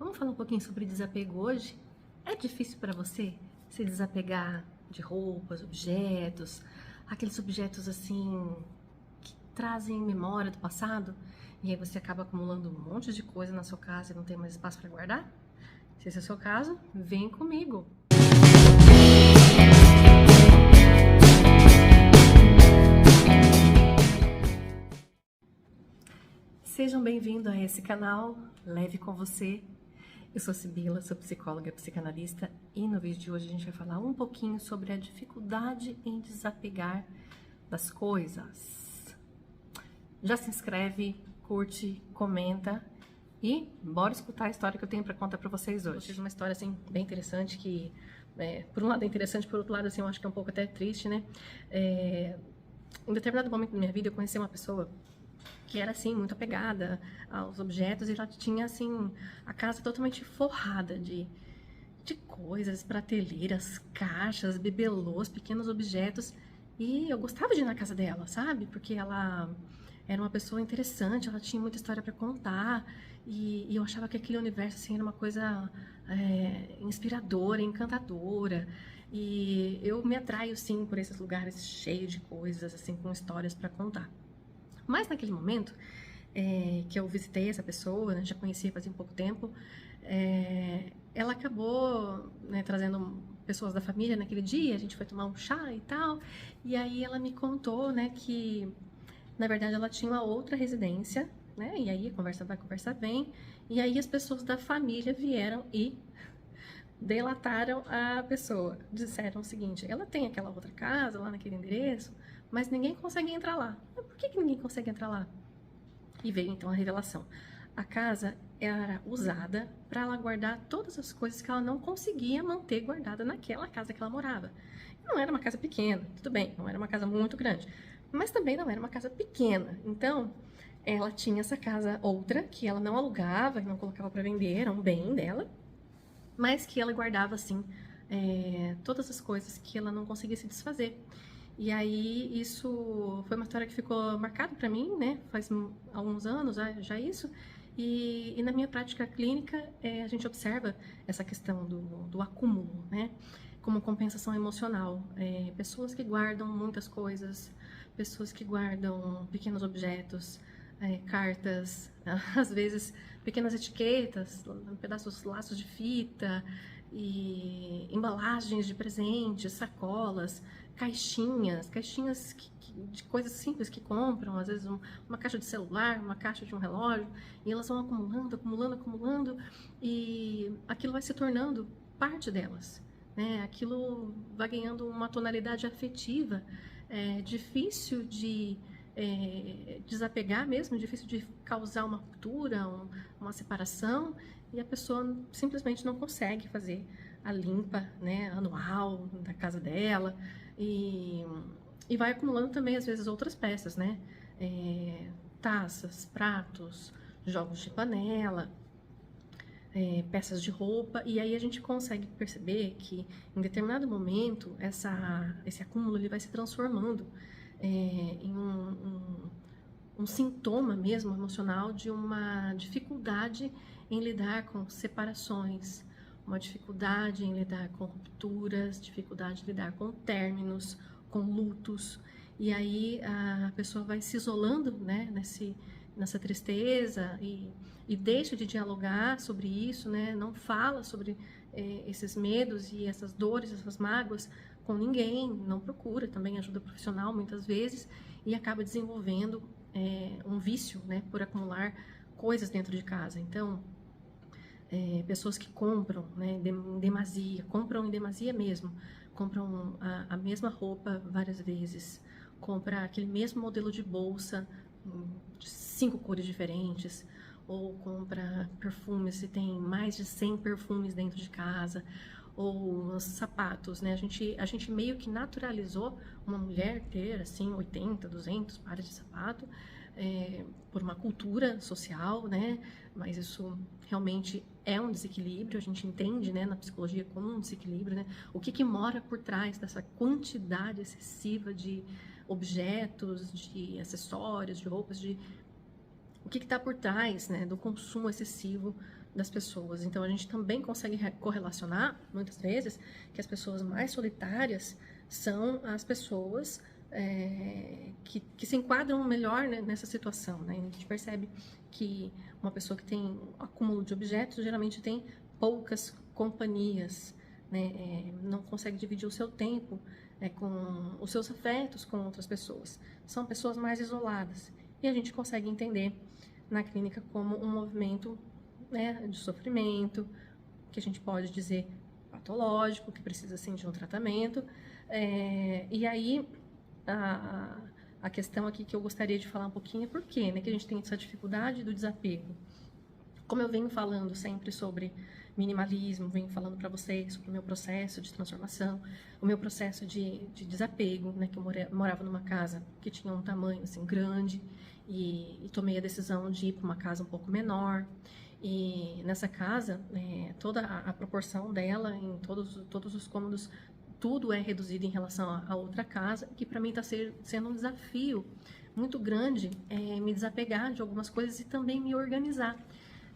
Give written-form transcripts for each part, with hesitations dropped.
Vamos falar um pouquinho sobre desapego hoje? É difícil para você se desapegar de roupas, objetos, aqueles objetos assim que trazem memória do passado e aí você acaba acumulando um monte de coisa na sua casa e não tem mais espaço para guardar? Se esse é o seu caso, vem comigo! Sejam bem-vindos a esse canal Leve com Você. Eu sou Sibila, sou psicóloga e psicanalista e no vídeo de hoje a gente vai falar um pouquinho sobre a dificuldade em desapegar das coisas. Já se inscreve, curte, comenta e bora escutar a história que eu tenho para contar para vocês hoje. Eu fiz uma história assim bem interessante que, por um lado é interessante, por outro lado assim eu acho que é um pouco até triste, né? Em determinado momento da minha vida eu conheci uma pessoa que era assim muito apegada aos objetos e ela tinha assim a casa totalmente forrada de coisas, prateleiras, caixas, bibelôs, pequenos objetos, e eu gostava de ir na casa dela, sabe? Porque ela era uma pessoa interessante, ela tinha muita história para contar e eu achava que aquele universo assim era uma coisa inspiradora, encantadora. E eu me atraio sim por esses lugares cheios de coisas assim com histórias para contar. Mas naquele momento que eu visitei essa pessoa, né, já conhecia fazia um pouco tempo, ela acabou, né, trazendo pessoas da família naquele dia, a gente foi tomar um chá e tal, e aí ela me contou, né, que na verdade ela tinha uma outra residência, né, e aí a conversa vai, conversa vem, e aí as pessoas da família vieram e delataram a pessoa, disseram o seguinte: ela tem aquela outra casa lá naquele endereço, mas ninguém consegue entrar lá. Mas por que ninguém consegue entrar lá? E veio então a revelação. A casa era usada para ela guardar todas as coisas que ela não conseguia manter guardada naquela casa que ela morava. Não era uma casa pequena, tudo bem, não era uma casa muito grande, mas também não era uma casa pequena. Então, ela tinha essa casa outra que ela não alugava, não colocava para vender, era um bem dela, mas que ela guardava assim todas as coisas que ela não conseguia se desfazer. E aí isso foi uma história que ficou marcada para mim, né? Faz alguns anos já isso. E na minha prática clínica a gente observa essa questão do acúmulo, né? Como compensação emocional. Pessoas que guardam muitas coisas, pessoas que guardam pequenos objetos, cartas, às vezes pequenas etiquetas, pedaços, laços de fita, e embalagens de presentes, sacolas, caixinhas de coisas simples que compram, às vezes uma caixa de celular, uma caixa de um relógio, e elas vão acumulando, e aquilo vai se tornando parte delas, né? Aquilo vai ganhando uma tonalidade afetiva, difícil de desapegar mesmo, difícil de causar uma ruptura, uma separação, e a pessoa simplesmente não consegue fazer a limpa, né, anual da casa dela, e vai acumulando também às vezes outras peças, né, taças, pratos, jogos de panela, peças de roupa, e aí a gente consegue perceber que em determinado momento esse acúmulo ele vai se transformando em um sintoma mesmo emocional de uma dificuldade em lidar com separações, uma dificuldade em lidar com rupturas, dificuldade em lidar com términos, com lutos, e aí a pessoa vai se isolando, né, nessa tristeza e deixa de dialogar sobre isso, né, não fala sobre esses medos e essas dores, essas mágoas com ninguém, não procura também ajuda profissional muitas vezes e acaba desenvolvendo um vício, né, por acumular coisas dentro de casa. Então, pessoas que compram, né, em demasia mesmo, compram a mesma roupa várias vezes, compra aquele mesmo modelo de bolsa, de 5 cores diferentes, ou compra perfumes e tem mais de 100 perfumes dentro de casa, ou os sapatos, né? A gente meio que naturalizou uma mulher ter, assim, 80, 200 pares de sapato, por uma cultura social, né? Mas isso realmente é um desequilíbrio, a gente entende, né, na psicologia como um desequilíbrio, né? O que mora por trás dessa quantidade excessiva de objetos, de acessórios, de roupas, o que está por trás, né, do consumo excessivo das pessoas. Então, a gente também consegue correlacionar, muitas vezes, que as pessoas mais solitárias são as pessoas que se enquadram melhor, né, nessa situação, né? A gente percebe que uma pessoa que tem um acúmulo de objetos geralmente tem poucas companhias, né? Não consegue dividir o seu tempo com os seus afetos com outras pessoas. São pessoas mais isoladas. E a gente consegue entender na clínica como um movimento, né, de sofrimento, que a gente pode dizer patológico, que precisa sim de um tratamento. E aí a questão aqui que eu gostaria de falar um pouquinho é por quê, né, que a gente tem essa dificuldade do desapego. Como eu venho falando sempre sobre minimalismo, venho falando para vocês sobre o meu processo de transformação, o meu processo de desapego, né, que eu morava numa casa que tinha um tamanho assim grande e tomei a decisão de ir para uma casa um pouco menor. E nessa casa, toda a proporção dela, em todos os cômodos, tudo é reduzido em relação a outra casa, que para mim está sendo um desafio muito grande me desapegar de algumas coisas e também me organizar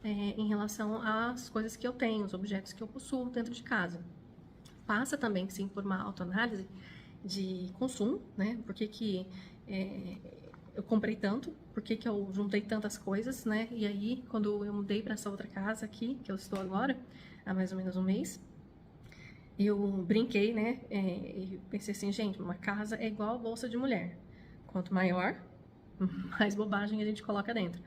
em relação às coisas que eu tenho, os objetos que eu possuo dentro de casa. Passa também, sim, por uma autoanálise de consumo, né? Por que eu comprei tanto? Por que eu juntei tantas coisas, né? E aí, quando eu mudei para essa outra casa aqui, que eu estou agora, há mais ou menos um mês, eu brinquei, né? E pensei assim, gente, uma casa é igual a bolsa de mulher. Quanto maior, mais bobagem a gente coloca dentro.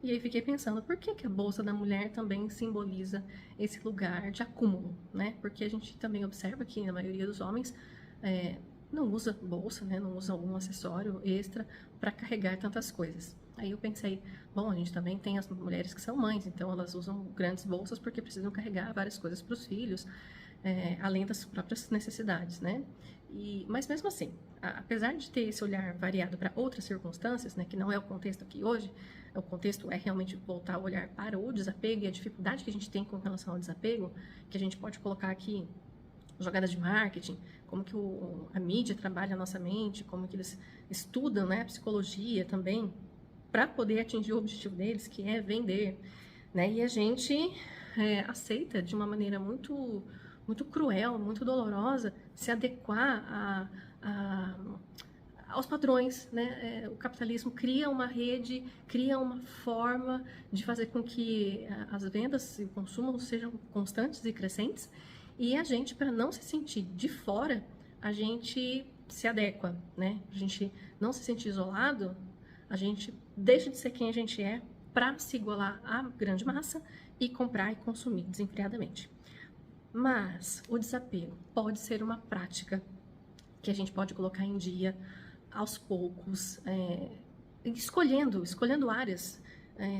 E aí fiquei pensando, por que a bolsa da mulher também simboliza esse lugar de acúmulo, né? Porque a gente também observa que na maioria dos homens não usa bolsa, né? Não usa algum acessório extra para carregar tantas coisas. Aí eu pensei, bom, a gente também tem as mulheres que são mães, então elas usam grandes bolsas porque precisam carregar várias coisas para os filhos, além das próprias necessidades, né? Mas mesmo assim, apesar de ter esse olhar variado para outras circunstâncias, né, que não é o contexto aqui hoje, o contexto é realmente voltar o olhar para o desapego e a dificuldade que a gente tem com relação ao desapego, que a gente pode colocar aqui jogadas de marketing, como que a mídia trabalha a nossa mente, como que eles estudam, né, a psicologia também, para poder atingir o objetivo deles, que é vender, né? E a gente aceita de uma maneira muito, muito cruel, muito dolorosa, se adequar aos padrões, né? O capitalismo cria uma rede, cria uma forma de fazer com que as vendas e o consumo sejam constantes e crescentes, e a gente, para não se sentir de fora, a gente se adequa, né? A gente não se sentir isolado, a gente deixa de ser quem a gente é para se igualar à grande massa e comprar e consumir desenfreadamente. Mas o desapego pode ser uma prática que a gente pode colocar em dia aos poucos, escolhendo áreas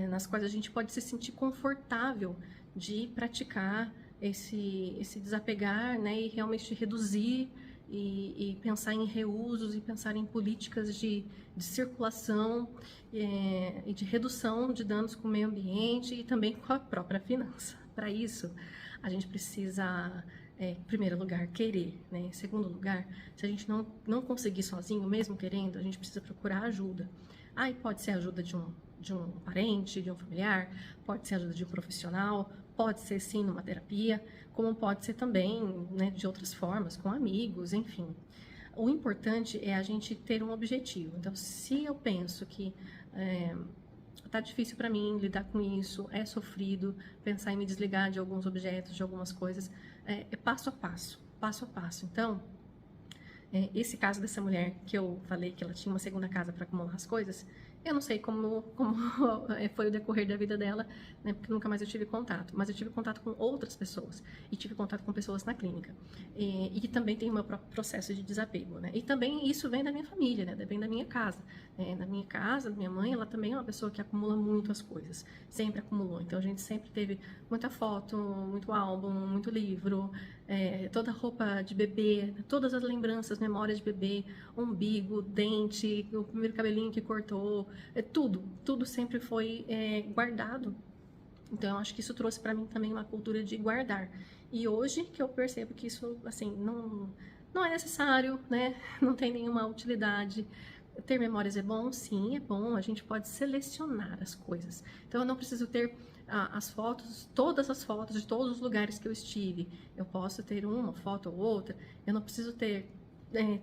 nas quais a gente pode se sentir confortável de praticar esse desapegar, né, e realmente reduzir e pensar em reusos e pensar em políticas de circulação e de redução de danos com o meio ambiente e também com a própria finança. Para isso, a gente precisa, em primeiro lugar, querer, né? Em segundo lugar, se a gente não conseguir sozinho, mesmo querendo, a gente precisa procurar ajuda. Aí pode ser a ajuda de um parente, de um familiar, pode ser a ajuda de um profissional, pode ser sim numa terapia, como pode ser também, né, de outras formas, com amigos, enfim. O importante é a gente ter um objetivo. Então, se eu penso que tá difícil para mim lidar com isso, é sofrido, pensar em me desligar de alguns objetos, de algumas coisas, é passo a passo, passo a passo. Então, esse caso dessa mulher que eu falei que ela tinha uma segunda casa para acumular as coisas, eu não sei como foi o decorrer da vida dela, né, porque nunca mais eu tive contato. Mas eu tive contato com outras pessoas e tive contato com pessoas na clínica. E que também tem o meu próprio processo de desapego, né? E também isso vem da minha família, né? Vem da minha casa. Na minha casa, minha mãe, ela também é uma pessoa que acumula muito as coisas. Sempre acumulou. Então a gente sempre teve muita foto, muito álbum, muito livro, toda roupa de bebê, todas as lembranças, memórias de bebê, umbigo, dente, o primeiro cabelinho que cortou, tudo sempre foi guardado. Então eu acho que isso trouxe para mim também uma cultura de guardar. E hoje que eu percebo que isso, assim, não é necessário, né? Não tem nenhuma utilidade. Ter memórias é bom? Sim, é bom. A gente pode selecionar as coisas. Então, eu não preciso ter as fotos, todas as fotos de todos os lugares que eu estive. Eu posso ter uma foto ou outra. Eu não preciso ter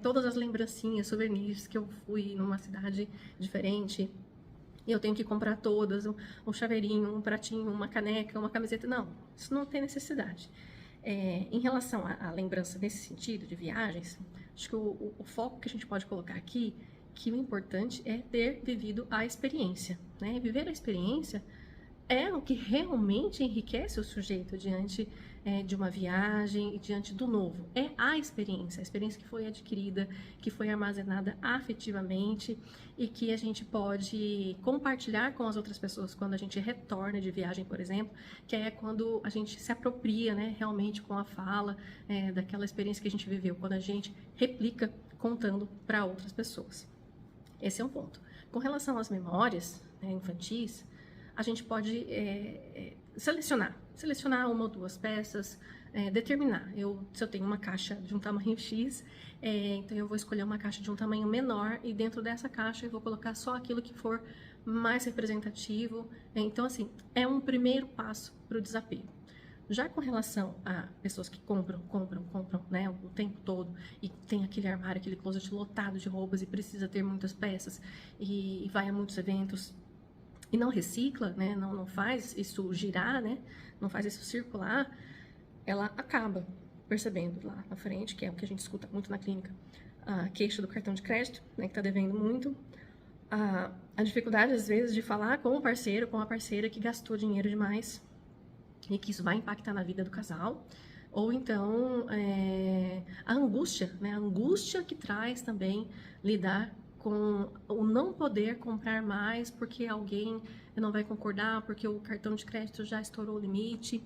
todas as lembrancinhas, souvenirs que eu fui numa cidade diferente. E eu tenho que comprar todas, um chaveirinho, um pratinho, uma caneca, uma camiseta. Não, isso não tem necessidade. Em relação à lembrança nesse sentido, de viagens, acho que o foco que a gente pode colocar aqui, que o importante é ter vivido a experiência, né? Viver a experiência é o que realmente enriquece o sujeito diante de uma viagem e diante do novo. É a experiência que foi adquirida, que foi armazenada afetivamente e que a gente pode compartilhar com as outras pessoas quando a gente retorna de viagem, por exemplo, que é quando a gente se apropria, né, realmente com a fala daquela experiência que a gente viveu, quando a gente replica contando para outras pessoas. Esse é um ponto. Com relação às memórias, né, infantis, a gente pode selecionar uma ou duas peças, determinar. Se eu tenho uma caixa de um tamanho X, então eu vou escolher uma caixa de um tamanho menor e dentro dessa caixa eu vou colocar só aquilo que for mais representativo. Então, assim, é um primeiro passo para o desapego. Já com relação a pessoas que compram, né, o tempo todo e tem aquele armário, aquele closet lotado de roupas e precisa ter muitas peças e vai a muitos eventos, e não recicla, né, não faz isso girar, né, não faz isso circular, ela acaba percebendo lá na frente, que é o que a gente escuta muito na clínica, a queixa do cartão de crédito, né, que está devendo muito, a dificuldade, às vezes, de falar com o parceiro, com a parceira que gastou dinheiro demais e que isso vai impactar na vida do casal, ou então a angústia, né, a angústia que traz também lidar com o não poder comprar mais porque alguém não vai concordar, porque o cartão de crédito já estourou o limite.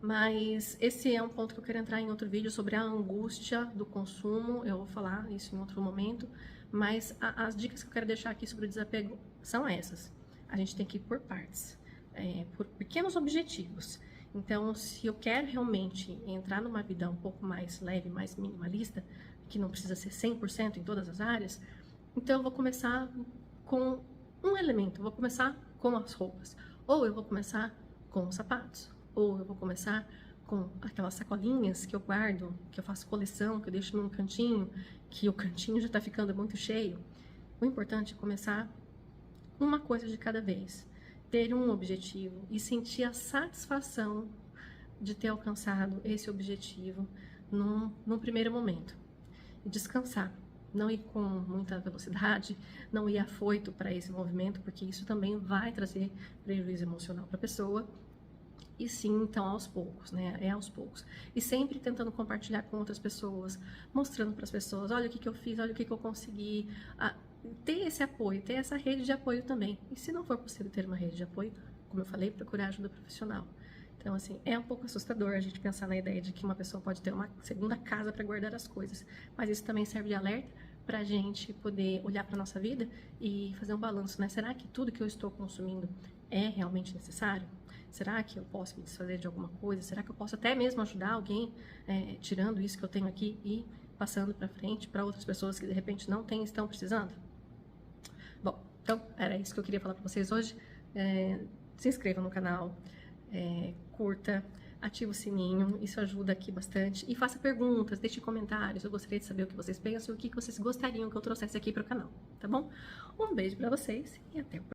Mas esse é um ponto que eu quero entrar em outro vídeo sobre a angústia do consumo. Eu vou falar isso em outro momento. Mas as dicas que eu quero deixar aqui sobre o desapego são essas. A gente tem que ir por partes, por pequenos objetivos. Então, se eu quero realmente entrar numa vida um pouco mais leve, mais minimalista, que não precisa ser 100% em todas as áreas, então eu vou começar com um elemento, eu vou começar com as roupas, ou eu vou começar com os sapatos, ou eu vou começar com aquelas sacolinhas que eu guardo, que eu faço coleção, que eu deixo num cantinho, que o cantinho já está ficando muito cheio. O importante é começar uma coisa de cada vez, ter um objetivo e sentir a satisfação de ter alcançado esse objetivo num primeiro momento. E descansar. Não ir com muita velocidade, não ir afoito para esse movimento, porque isso também vai trazer prejuízo emocional para a pessoa. E sim, então, aos poucos, né? É aos poucos. E sempre tentando compartilhar com outras pessoas, mostrando para as pessoas, olha o que eu fiz, olha o que eu consegui. Ter esse apoio, ter essa rede de apoio também. E se não for possível ter uma rede de apoio, como eu falei, procurar ajuda profissional. Então, assim, é um pouco assustador a gente pensar na ideia de que uma pessoa pode ter uma segunda casa para guardar as coisas. Mas isso também serve de alerta para a gente poder olhar para a nossa vida e fazer um balanço, né? Será que tudo que eu estou consumindo é realmente necessário? Será que eu posso me desfazer de alguma coisa? Será que eu posso até mesmo ajudar alguém tirando isso que eu tenho aqui e passando para frente para outras pessoas que de repente não têm e estão precisando? Bom, então era isso que eu queria falar para vocês hoje. Se inscreva no canal, curta, ativa o sininho, isso ajuda aqui bastante. E faça perguntas, deixe comentários, eu gostaria de saber o que vocês pensam e o que vocês gostariam que eu trouxesse aqui para o canal, tá bom? Um beijo para vocês e até o próximo.